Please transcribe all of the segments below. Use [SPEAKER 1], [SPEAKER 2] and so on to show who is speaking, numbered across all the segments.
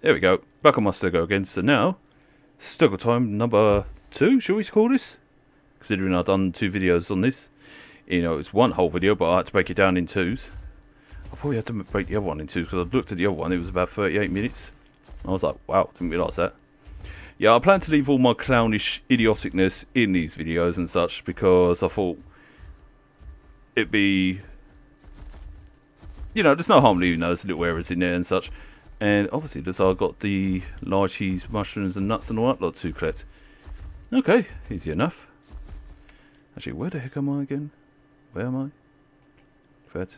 [SPEAKER 1] There we go. Back on my Stego again. So now, Stego Time number 2, shall we call this? Considering I've done 2 videos on this. You know, it's one whole video, but I had to break it down in 2s. I probably had to break the other one in 2s, because I looked at the other one, it was about 38 minutes. I was like, wow, didn't realise that. Yeah, I plan to leave all my clownish idioticness in these videos and such, because I thought it'd be... You know, there's no harm leaving those little errors in there and such. And obviously, there's I've got the lychees, mushrooms and nuts and all that lot to collect. Okay, easy enough. Actually, where the heck am I again? Where am I? Fred.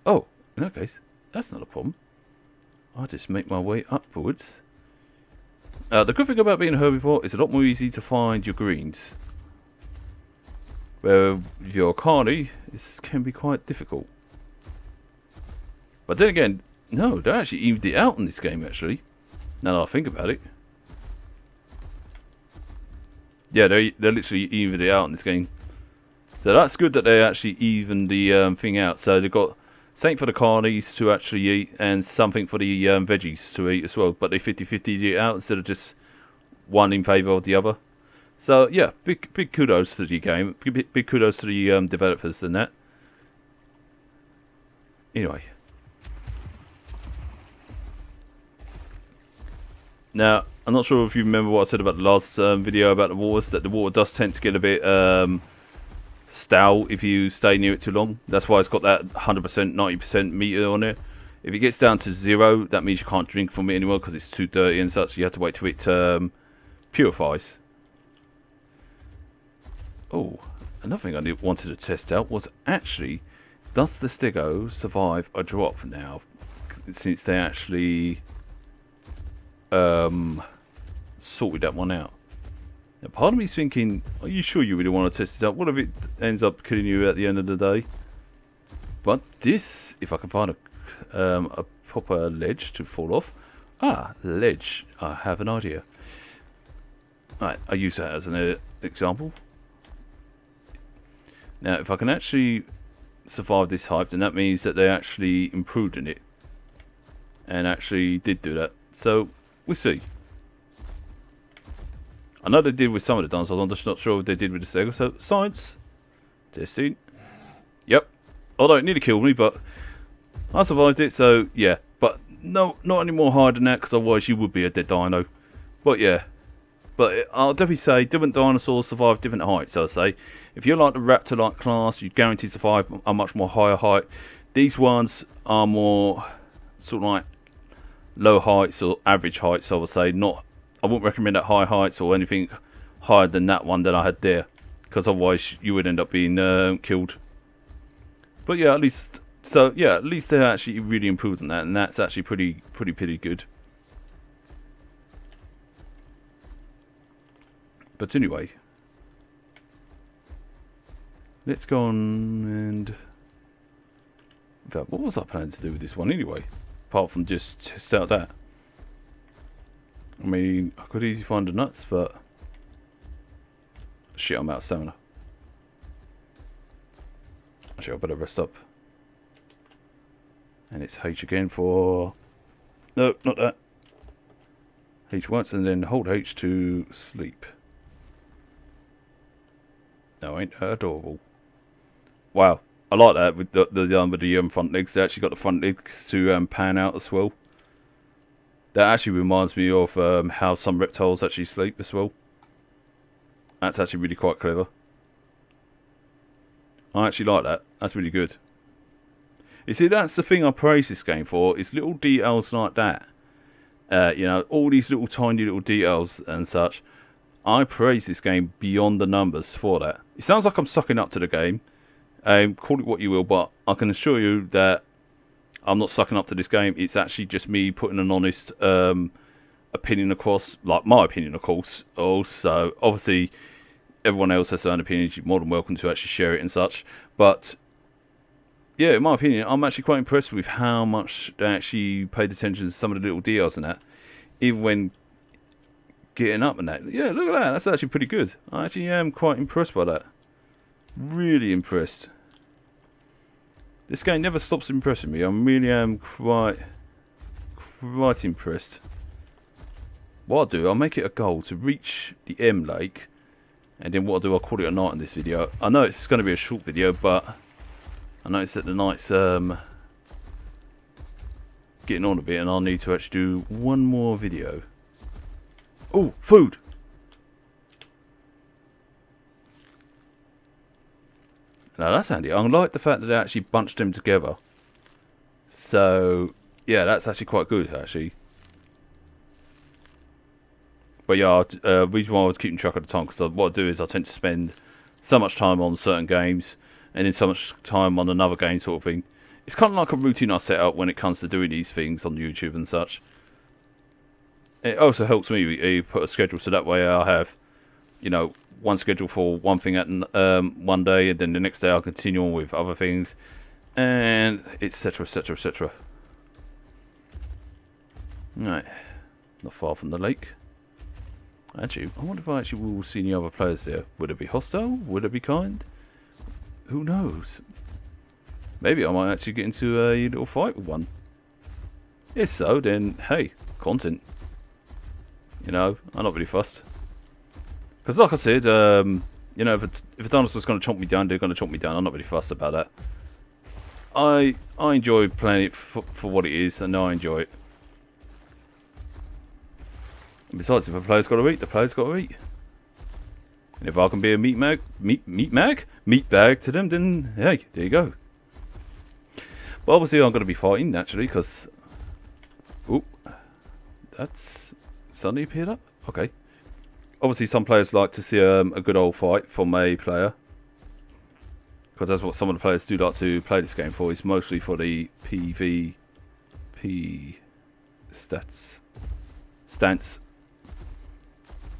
[SPEAKER 1] Oh, in that case, that's not a problem. I'll just make my way upwards. The good thing about being a herbivore is a lot more easy to find your greens. Where your carny can be quite difficult. But then again, no, they actually evened it out in this game, actually. Now that I think about it. Yeah, they literally evened it out in this game. So that's good that they actually evened the thing out. So they've got something for the carnies to actually eat and something for the veggies to eat as well. But they 50-50'd it out instead of just one in favour of the other. So yeah, big kudos to the game. Big kudos to the developers and that. Anyway. Now, I'm not sure if you remember what I said about the last video about the waters, that the water does tend to get a bit stale if you stay near it too long. That's why it's got that 100%, 90% meter on it. If it gets down to 0, that means you can't drink from it anymore because it's too dirty and such. You have to wait till it purifies. Oh, another thing I wanted to test out was actually, does the Stego survive a drop now? Since they actually... sorted that one out. Now, part of me's thinking, are you sure you really want to test it out? What if it ends up killing you at the end of the day? But this, if I can find a proper ledge to fall off. Ledge. I have an idea. Alright, I use that as an example. Now, if I can actually survive this height, then that means that they actually improved in it. And actually did do that. So, we'll see. I know they did with some of the dinosaurs, I'm just not sure what they did with the Stego. So, science. Testing. Yep. Although it nearly killed me, but I survived it, so yeah. But no, not any more higher than that, because otherwise you would be a dead dino. But yeah. But I'll definitely say different dinosaurs survive different heights, I'll say. If you're like the raptor-like class, you're guaranteed to survive a much more higher height. These ones are more sort of like low heights or average heights, I would say. I wouldn't recommend at high heights or anything higher than that one that I had there, because otherwise you would end up being killed. But yeah, at least they actually really improved on that, and that's actually pretty good. But anyway, let's go on and... In fact, what was I planning to do with this one anyway? Apart from just test out that. I mean, I could easily find the nuts, but... Shit, I'm out of stamina. Actually, I better rest up. And it's H again for... No, not that. H once and then hold H to sleep. No, ain't that adorable? Wow, I like that with the front legs. They actually got the front legs to pan out as well. That actually reminds me of how some reptiles actually sleep as well. That's actually really quite clever. I actually like that. That's really good. You see, that's the thing I praise this game for, is little details like that. You know, all these little tiny little details and such. I praise this game beyond the numbers for that. It sounds like I'm sucking up to the game. Call it what you will, but I can assure you that I'm not sucking up to this game. It's actually just me putting an honest opinion across, like my opinion, of course. Also, obviously, everyone else has their own opinions. You're more than welcome to actually share it and such. But yeah, in my opinion, I'm actually quite impressed with how much they actually paid attention to some of the little details and that, even when getting up and that. Yeah, look at that. That's actually pretty good. I actually am quite impressed by that. Really impressed. This game never stops impressing me. I really am quite impressed. what I'll do, I'll make it a goal to reach the M lake, and then what I'll do, I'll call it a night in this video. I know it's going to be a short video, but I noticed that the night's getting on a bit, and I'll need to actually do one more video. Oh, food! Now that's handy. I like the fact that they actually bunched them together. So, yeah, that's actually quite good, actually. But yeah, reason why I was keeping track of the time, because what I do is I tend to spend so much time on certain games, and then so much time on another game sort of thing. It's kind of like a routine I set up when it comes to doing these things on YouTube and such. It also helps me put a schedule, so that way I have, you know, one schedule for one thing at one day, and then the next day I'll continue on with other things, and etc, etc, etc. Right, not far from the lake. Actually, I wonder if I actually will see any other players there. Would it be hostile? Would it be kind? Who knows? Maybe I might actually get into a little fight with one. If so, then hey, content. You know, I'm not really fussed. Because like I said, you know, if a dinosaur's going to chomp me down, they're going to chomp me down. I'm not really fussed about that. I enjoy playing it for what it is, and I enjoy it. And besides, if a player's got to eat, the player's got to eat. And if I can be a meat bag to them, then hey, there you go. But obviously, I'm going to be fighting naturally, because oop, that's suddenly appeared up. Okay. Obviously, some players like to see a good old fight from a player, because that's what some of the players do like to play this game for. It's mostly for the PvP stance.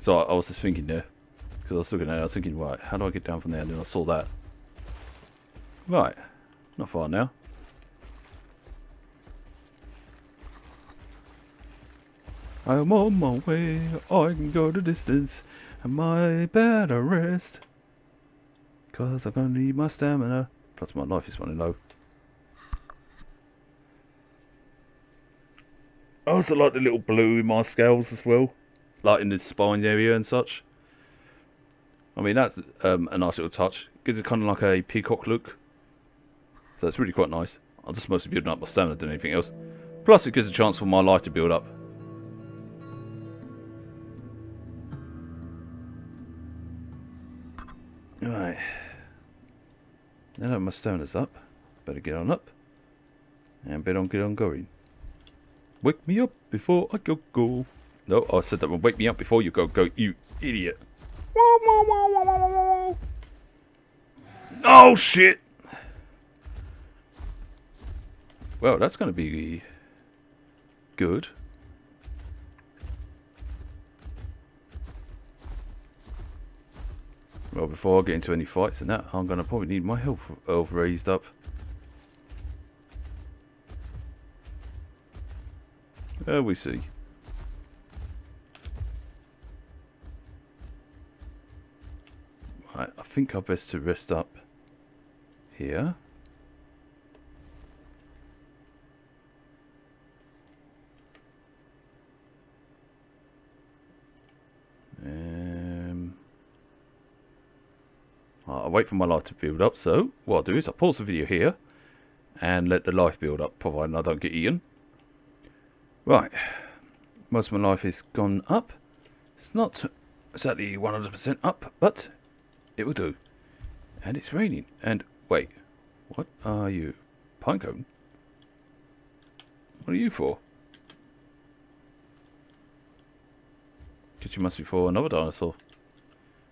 [SPEAKER 1] So I was just thinking there, because I was looking at it, I was thinking, right, how do I get down from there? And then I saw that. Right, not far now. I'm on my way, I can go the distance, and my better rest, cause I'm gonna need my stamina, plus my life is running low. I also like the little blue in my scales as well, like in the spine area and such. I mean, that's a nice little touch. Gives it kind of like a peacock look, so it's really quite nice. I'm just mostly building up my stamina than anything else. Plus it gives a chance for my life to build up. Right, now that my stamina's up, better get on up, and better get on going. Wake me up before I go. No, I said that one. Wake me up before you go, you idiot. Oh shit! Well, that's going to be good. Well, before I get into any fights and that, I'm going to probably need my health raised up. We see. Right, I think I'll best to rest up here. I'll wait for my life to build up, so what I'll do is I'll pause the video here and let the life build up, providing I don't get eaten. Right, most of my life is gone up. It's not exactly 100% up, but it will do. And it's raining. And wait, what are you? Pinecone? What are you for? Because you must be for another dinosaur.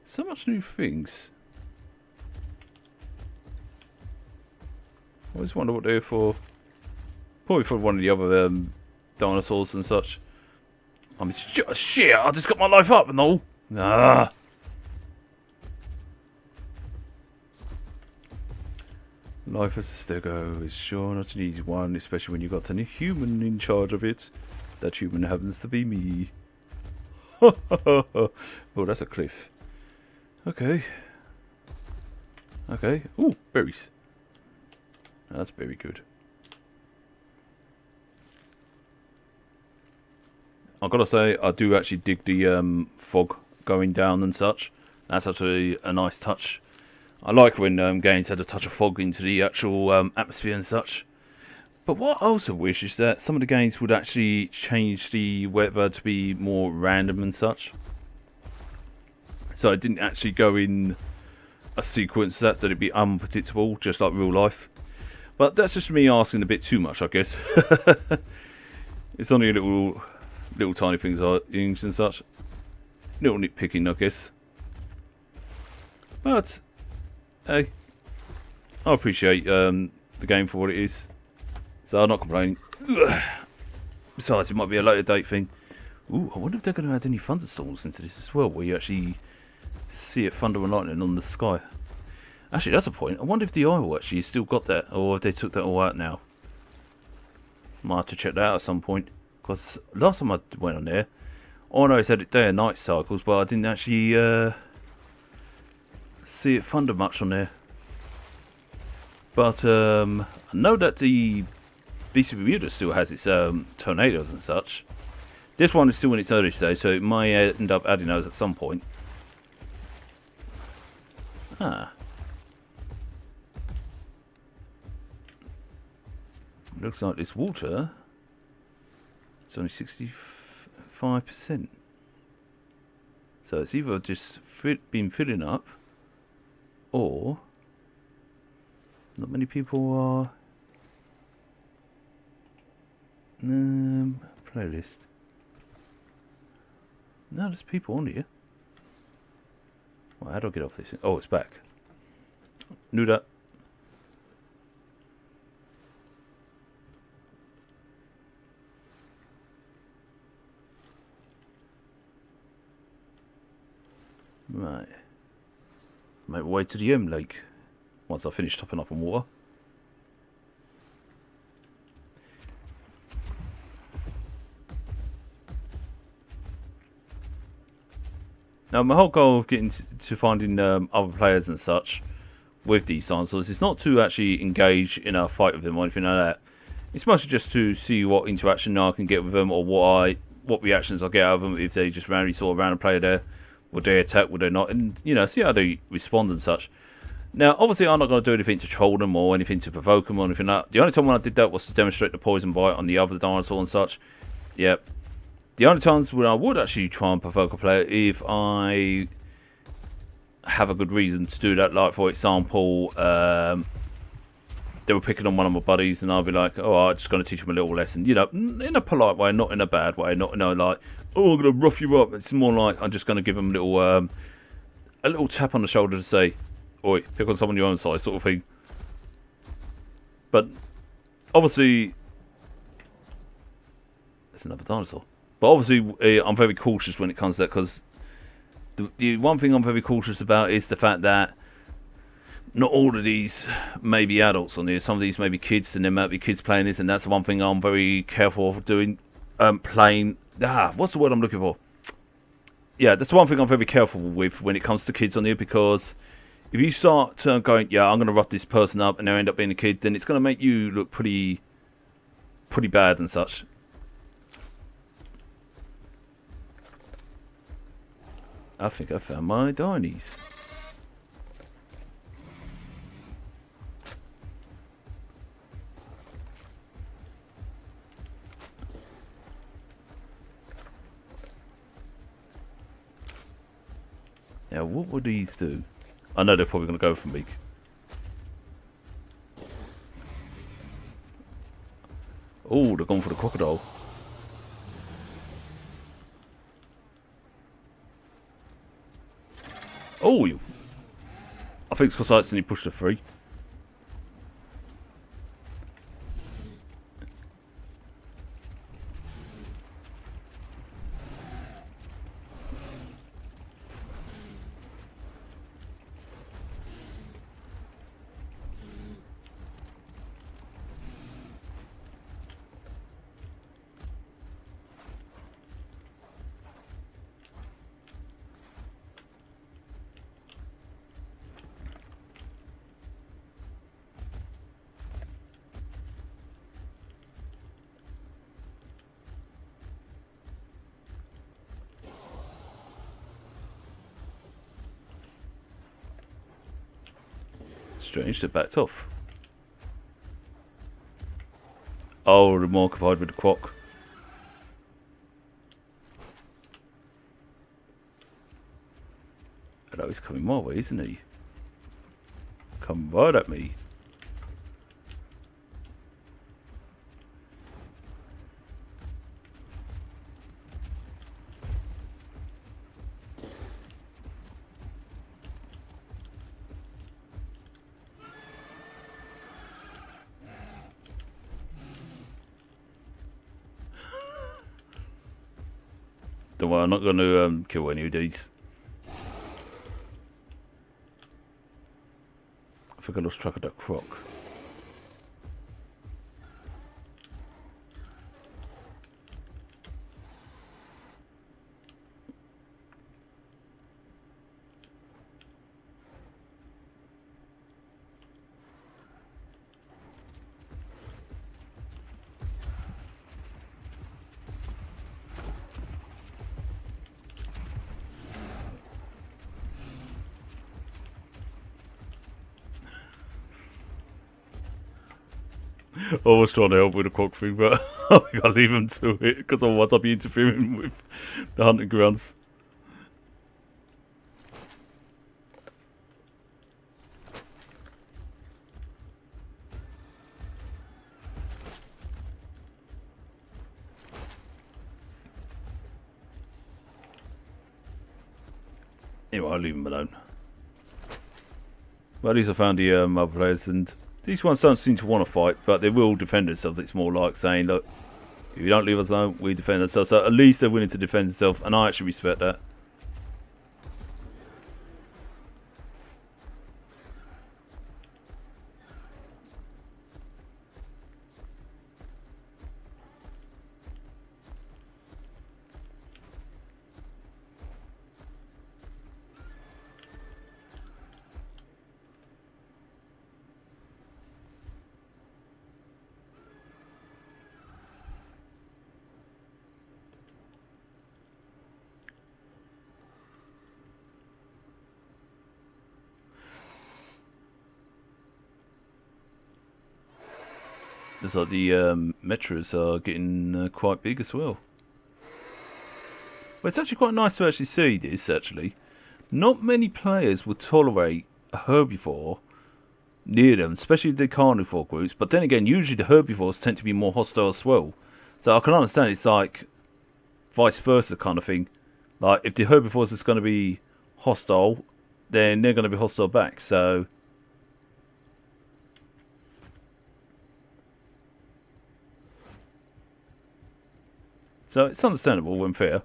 [SPEAKER 1] So much new things. I always wonder what they're for. Probably for one of the other dinosaurs and such. I mean, shit! I just got my life up and all. Ah. Life as a Stego is sure not an easy one, especially when you've got a human in charge of it. That human happens to be me. Oh, that's a cliff. Okay. Okay. Ooh, berries. That's very good. I've got to say, I do actually dig the fog going down and such. That's actually a nice touch. I like when games had a touch of fog into the actual atmosphere and such. But what I also wish is that some of the games would actually change the weather to be more random and such. So it didn't actually go in a sequence that it'd be unpredictable, just like real life. But that's just me asking a bit too much, I guess. It's only a little tiny things and such. Little nitpicking, I guess. But hey, I appreciate the game for what it is, so I'm not complaining. Besides, it might be a later date thing. Ooh, I wonder if they're going to add any thunderstorms into this as well, where you actually see it thunder and lightning on the sky. Actually, that's a point. I wonder if the Isle actually still got that, or if they took that all out now. Might have to check that out at some point, because last time I went on there, all I know is that it day and night cycles, but I didn't actually see it thunder much on there. But I know that the BC Bermuda still has its tornadoes and such. This one is still in its early stage, so it might end up adding those at some point. Ah. Looks like this water, it's only 65%. So it's either just been filling up, or not many people are. Playlist. No, there's people on here. Well, how do I get off this? Oh, it's back. Knew that. Right. Make my way to the M Lake once I finish topping up on water. Now, my whole goal of getting to finding other players and such with these dinosaurs is not to actually engage in a fight with them or anything like that. It's mostly just to see what interaction I can get with them, or what reactions I get out of them if they just randomly saw a random player there. Would they attack, would they not? And, you know, see how they respond and such. Now, obviously, I'm not going to do anything to troll them or anything to provoke them or anything like that. The only time when I did that was to demonstrate the poison bite on the other dinosaur and such. Yep. The only times when I would actually try and provoke a player if I have a good reason to do that. Like, for example, they were picking on one of my buddies, and I'd be like, oh, I'm just going to teach them a little lesson. You know, in a polite way, not in a bad way. Not, like, oh, I'm going to rough you up. It's more like I'm just going to give them a little tap on the shoulder to say, oi, pick on someone your own size, sort of thing. But, obviously, there's another dinosaur. But obviously, I'm very cautious when it comes to that, because the one thing I'm very cautious about is the fact that not all of these may be adults on here. Some of these may be kids, and there might be kids playing this, and that's the one thing I'm very careful of doing. Playing... what's the word I'm looking for? Yeah, that's the one thing I'm very careful with when it comes to kids on here, because if you start going, yeah, I'm going to rough this person up, and they end up being a kid, then it's going to make you look pretty bad and such. I think I found my Dinies. Now, what would these do? I know they're probably going to go for me. Oh, they're going for the crocodile. Oh, you. I think it's because I accidentally pushed a 3. Strange, they backed off. Oh, they're more occupied with the croc. Hello, he's coming my way, isn't he? Come right at me. Don't worry, I'm not going to kill any of these. I think I lost track of that croc. I was trying to help with the croc thing, but I gotta leave him to it because otherwise I'll be interfering with the hunting grounds. Anyway, I'll leave him alone. Well, at least I found the other players, and these ones don't seem to want to fight, but they will defend themselves. It's more like saying, look, if you don't leave us alone, we defend ourselves. So at least they're willing to defend themselves, and I actually respect that. Looks like the Metras are getting quite big as well. Well, it's actually quite nice to actually see this, actually. Not many players will tolerate a herbivore near them, especially the carnivore groups. But then again, usually the herbivores tend to be more hostile as well. So I can understand it's like vice versa kind of thing. Like, if the herbivores is going to be hostile, then they're going to be hostile back. So it's understandable when fair.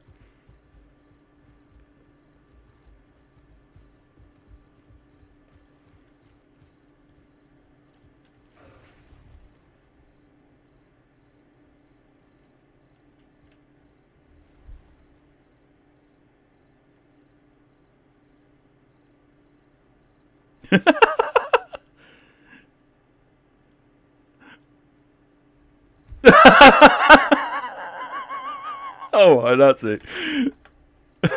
[SPEAKER 1] Oh, right, that's it. That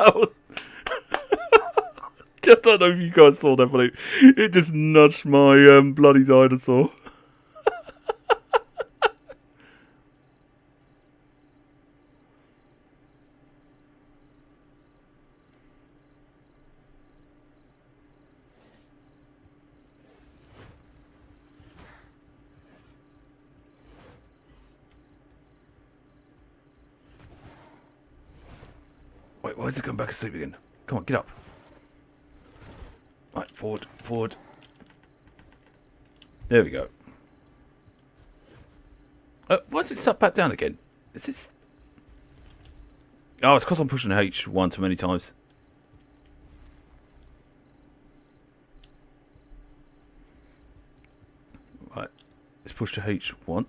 [SPEAKER 1] was... I don't know if you guys saw that, but it just nudged my bloody dinosaur. Wait, why is it going back asleep again? Come on, get up. Right, forward, forward. There we go. Why is it sat back down again? Is it... Oh, it's because I'm pushing H1 too many times. Right, let's push to H1.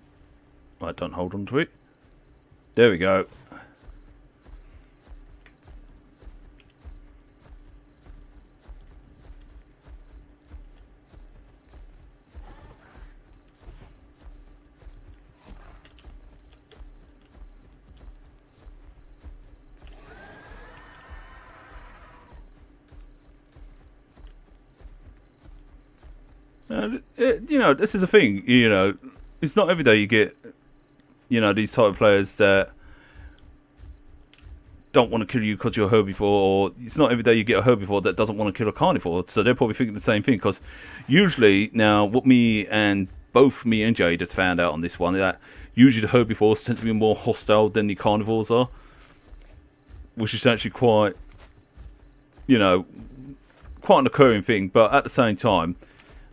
[SPEAKER 1] Right, don't hold on to it. There we go. You know, this is a thing. You know, it's not every day you get, you know, these type of players that don't want to kill you because you're a herbivore, or it's not every day you get a herbivore that doesn't want to kill a carnivore. So they're probably thinking the same thing. Because usually now, what both me and Jay just found out on this one, that usually the herbivores tend to be more hostile than the carnivores are, which is actually quite, you know, quite an occurring thing. But at the same time,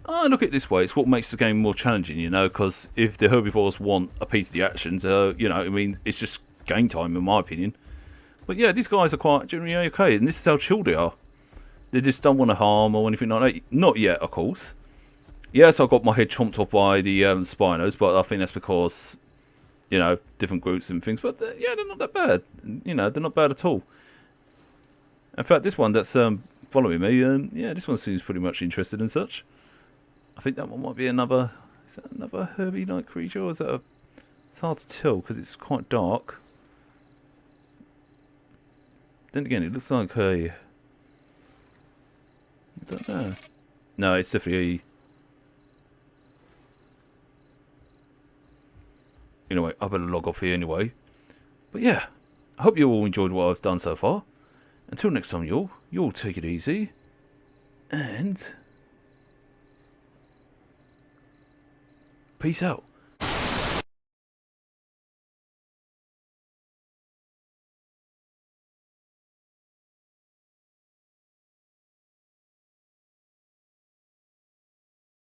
[SPEAKER 1] I look at it this way: it's what makes the game more challenging, you know. Because if the herbivores want a piece of the actions, you know, I mean, it's just game time, in my opinion. But yeah, these guys are quite generally okay, and this is how chill they are. They just don't want to harm or anything like that. Not yet, of course. Yes, I got my head chomped off by the Spinos, but I think that's because, you know, different groups and things. But yeah, they're not that bad. You know, they're not bad at all. In fact, this one that's following me, yeah, this one seems pretty much interested and such. I think that one might be another. Is that another Herbie-like creature, or is that a? It's hard to tell because it's quite dark. Then again, it looks like a. I don't know. No, it's definitely. Anyway, I better log off here anyway. But yeah, I hope you all enjoyed what I've done so far. Until next time, you'll take it easy. And. Peace out.